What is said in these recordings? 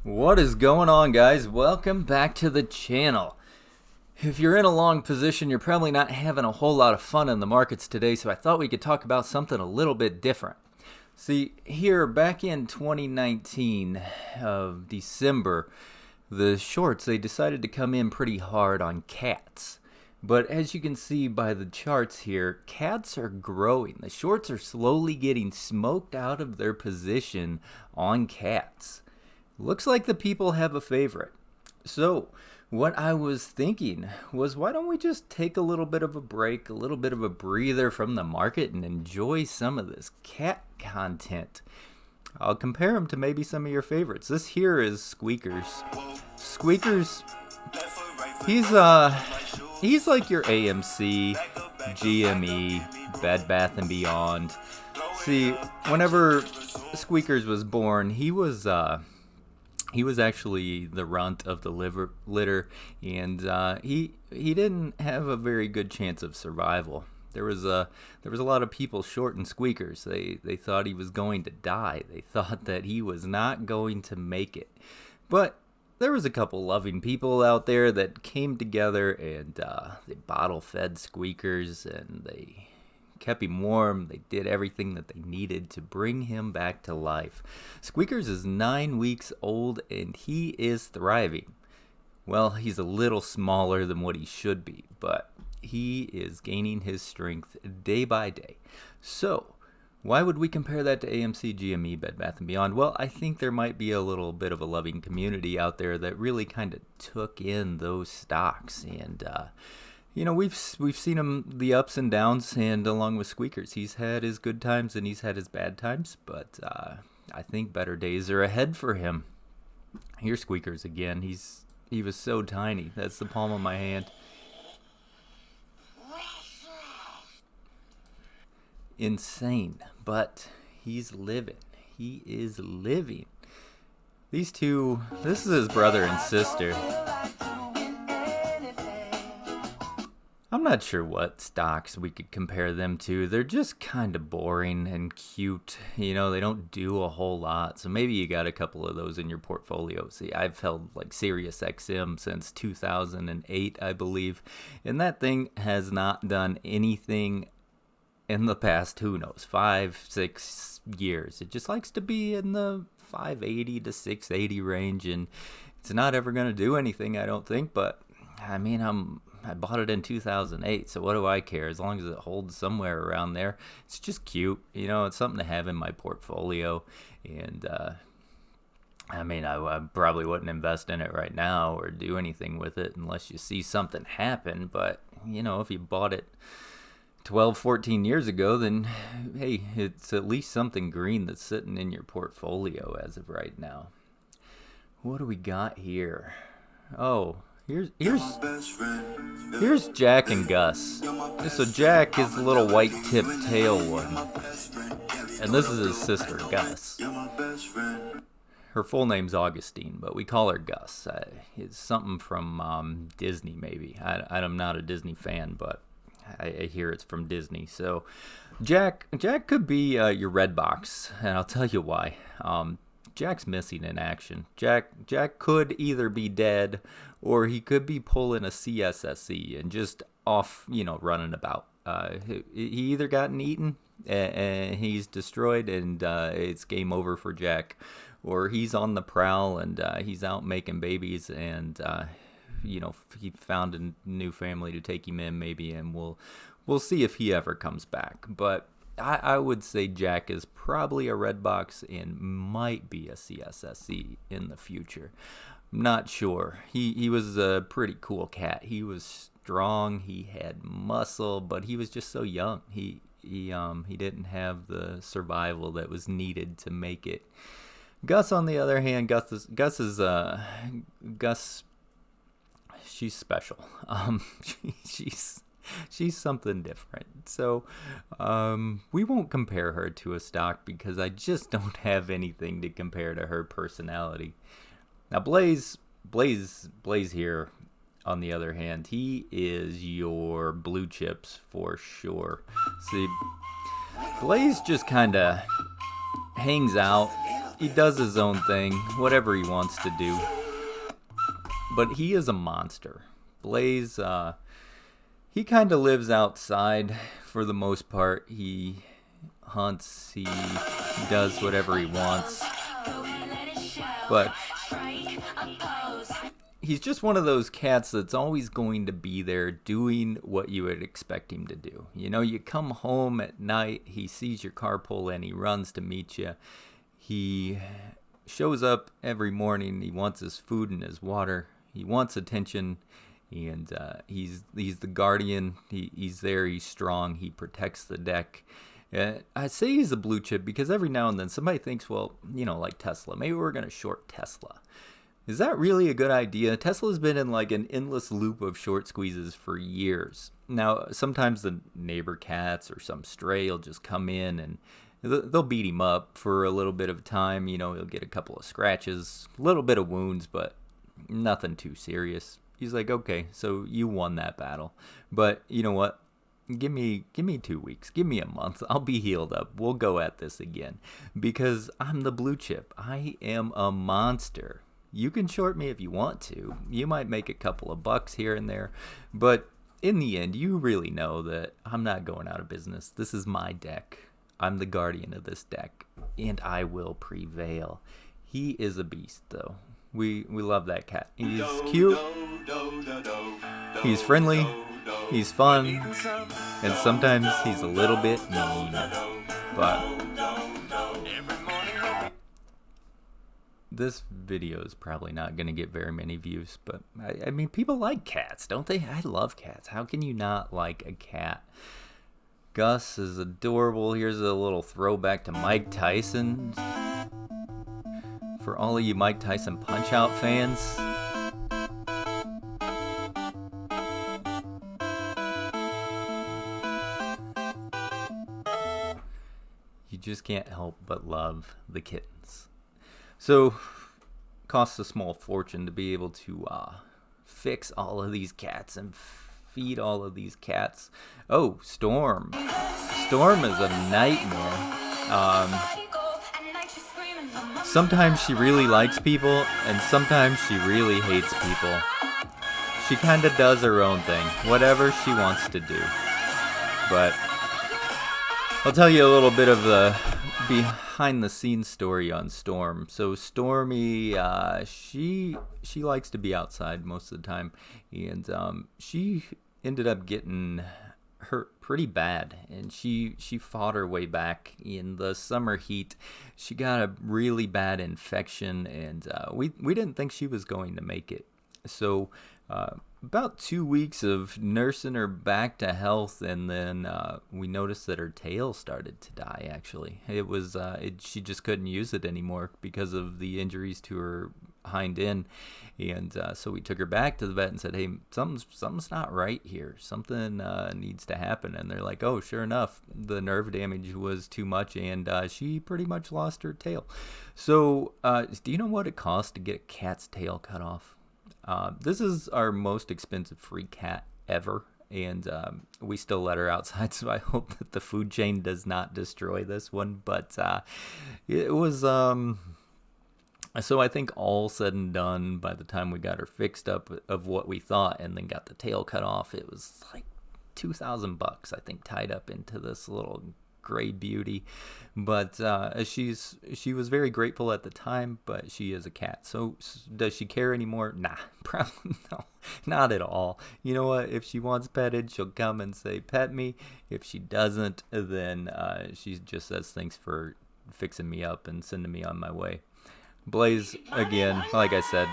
What is going on, guys? Welcome back to the channel. If you're in a long position, you're probably not having a whole lot of fun in the markets today, so I thought we could talk about something a little bit different. See, here back in 2019 of December, the shorts, they decided to come in pretty hard on cats. But as you can see by the charts here, cats are growing. The shorts are slowly getting smoked out of their position on cats. Looks like the people have a favorite. So, what I was thinking was, why don't we just take a little bit of a break, a little bit of a breather from the market and enjoy some of this cat content. I'll compare them to maybe some of your favorites. This here is Squeakers. Squeakers, he's like your AMC, GME, Bed Bath & Beyond. See, whenever Squeakers was born, he was actually the runt of the litter, and he didn't have a very good chance of survival. There was a lot of people shorting Squeakers. They thought he was going to die. They thought that he was not going to make it. But there was a couple loving people out there that came together, and they bottle fed Squeakers, and they kept him warm. They did everything that they needed to bring him back to life. Squeakers is 9 weeks old, and he is thriving. Well, he's a little smaller than what he should be, but he is gaining his strength day by day. So, why would we compare that to AMC, GME, Bed Bath & Beyond? Well, I think there might be a little bit of a loving community out there that really kind of took in those stocks, and we've seen him, the ups and downs, and along with Squeakers, he's had his good times and he's had his bad times, but I think better days are ahead for him. Here's Squeakers again. He was so tiny. That's the palm of my hand. Insane, but he's living. He is living. These two, this is his brother and sister. I'm not sure what stocks we could compare them to. They're just kind of boring and cute. They don't do a whole lot. So maybe you got a couple of those in your portfolio. See, I've held like SiriusXM since 2008, I believe. And that thing has not done anything in the past, who knows, 5-6 years. It just likes to be in the 580 to 680 range. And it's not ever going to do anything, I don't think. But, I mean, I bought it in 2008, so what do I care? As long as it holds somewhere around there, it's just cute. It's something to have in my portfolio. And, I probably wouldn't invest in it right now or do anything with it unless you see something happen. But, if you bought it 12, 14 years ago, then, hey, it's at least something green that's sitting in your portfolio as of right now. What do we got here? Oh, Here's Jack and Gus. So Jack is the little white tipped tail one, and this is his sister Gus. Her full name's Augustine, but we call her Gus. It's something from Disney, maybe. I'm not a Disney fan, but I hear it's from Disney. So Jack could be your Redbox, and I'll tell you why. Jack's missing in action. Jack could either be dead or he could be pulling a CSSE and just off, running about. He either gotten eaten and he's destroyed and it's game over for Jack, or he's on the prowl and he's out making babies and he found a new family to take him in maybe, and we'll see if he ever comes back. But I would say Jack is probably a Redbox and might be a CSSE in the future. I'm not sure. He was a pretty cool cat. He was strong. He had muscle, but he was just so young. He didn't have the survival that was needed to make it. Gus, on the other hand, Gus. She's special. She's something different. So we won't compare her to a stock because I just don't have anything to compare to her personality. Now Blaze here, on the other hand, he is your blue chips for sure. See, Blaze just kind of hangs out he does his own thing, whatever he wants to do. But he is a monster. Blaze, he kind of lives outside for the most part. He hunts, he does whatever he wants. But he's just one of those cats that's always going to be there doing what you would expect him to do. You know, you come home at night, he sees your car pull in, he runs to meet you. He shows up every morning, he wants his food and his water. He wants attention, and he's the guardian. He's there, he's strong, he protects the deck. I say he's a blue chip because every now and then somebody thinks, well, you know, like Tesla, maybe we're going to short Tesla. Is that really a good idea? Tesla's been in like an endless loop of short squeezes for years. Now, sometimes the neighbor cats or some stray will just come in and they'll beat him up for a little bit of time. You know, he'll get a couple of scratches, a little bit of wounds, but nothing too serious. He's like, okay, so you won that battle. But you know what? Give me 2 weeks. Give me a month. I'll be healed up. We'll go at this again. Because I'm the blue chip. I am a monster. You can short me if you want to. You might make a couple of bucks here and there. But in the end, you really know that I'm not going out of business. This is my deck. I'm the guardian of this deck. And I will prevail. He is a beast, though. We love that cat. He's cute. He's friendly. He's fun. And sometimes he's a little bit mean. But this video is probably not going to get very many views. But I mean, people like cats, don't they? I love cats. How can you not like a cat? Gus is adorable. Here's a little throwback to Mike Tyson. For all of you Mike Tyson Punch-Out fans, you just can't help but love the kittens. So, costs a small fortune to be able to fix all of these cats and feed all of these cats. Oh, Storm. Storm is a nightmare. Sometimes she really likes people, and sometimes she really hates people. She kind of does her own thing, whatever she wants to do. But I'll tell you a little bit of the behind-the-scenes story on Storm. So Stormy, she likes to be outside most of the time, and she ended up getting hurt pretty bad, and she fought her way back in the summer heat. She got a really bad infection, and we didn't think she was going to make it. So about 2 weeks of nursing her back to health, and then we noticed that her tail started to die. Actually, it was she just couldn't use it anymore because of the injuries to her hind end, and so we took her back to the vet and said, hey, something's not right here. Something needs to happen. And they're like, oh, sure enough, the nerve damage was too much, and she pretty much lost her tail. So do you know what it costs to get a cat's tail cut off? This is our most expensive free cat ever, and we still let her outside, so I hope that the food chain does not destroy this one. But it was so I think all said and done, by the time we got her fixed up of what we thought and then got the tail cut off, it was like $2,000, I think, tied up into this little gray beauty. But she was very grateful at the time, but she is a cat. So does she care anymore? Nah, probably no, not at all. You know what? If she wants petted, she'll come and say, pet me. If she doesn't, then she just says thanks for fixing me up and sending me on my way. Blaze, again, like I said,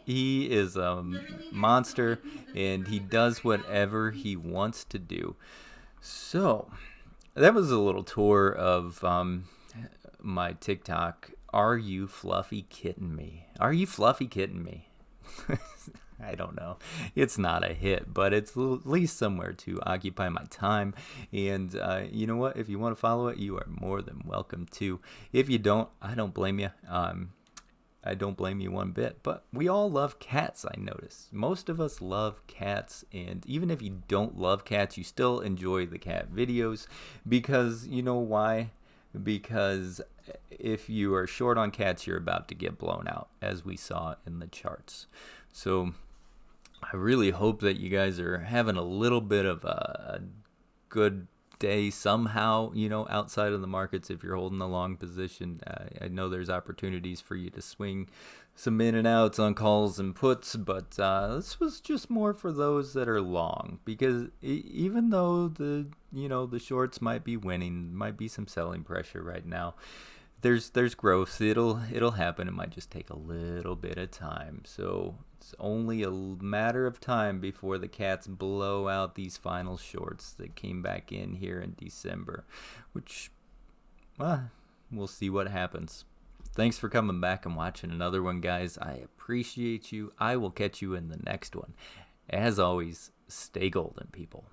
he is a monster, and he does whatever he wants to do. So that was a little tour of my TikTok. Are you fluffy kidding me? Are you fluffy kidding me? I don't know. It's not a hit, but it's at least somewhere to occupy my time. And you know what? If you want to follow it, you are more than welcome to. If you don't, I don't blame you. I don't blame you one bit. But we all love cats, I notice. Most of us love cats. And even if you don't love cats, you still enjoy the cat videos. Because you know why? Because if you are short on cats, you're about to get blown out, as we saw in the charts. So I really hope that you guys are having a little bit of a good day somehow, outside of the markets. If you're holding a long position, I know there's opportunities for you to swing some in and outs on calls and puts, but this was just more for those that are long, because even though the shorts might be winning, might be some selling pressure right now, there's growth. It'll happen. It might just take a little bit of time. So it's only a matter of time before the cats blow out these final shorts that came back in here in December, which, we'll see what happens. Thanks for coming back and watching another one, guys. I appreciate you. I will catch you in the next one. As always, stay golden, people.